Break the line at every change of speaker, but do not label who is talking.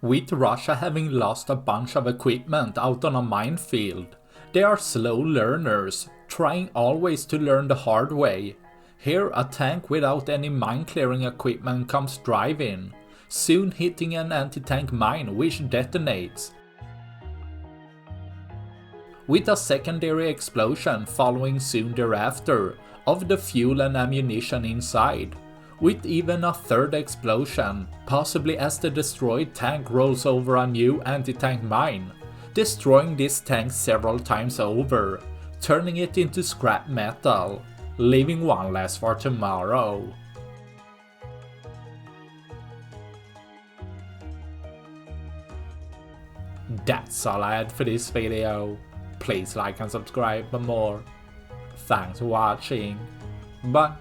With Russia having lost a bunch of equipment out on a minefield, they are slow learners, trying always to learn the hard way. Here a tank without any mine clearing equipment comes driving, soon hitting an anti-tank mine which detonates, with a secondary explosion following soon thereafter of the fuel and ammunition inside, with even a third explosion, possibly as the destroyed tank rolls over a new anti-tank mine, destroying this tank several times over, turning it into scrap metal, leaving one less for tomorrow. That's all I had for this video. Please like and subscribe for more. Thanks for watching. Bye.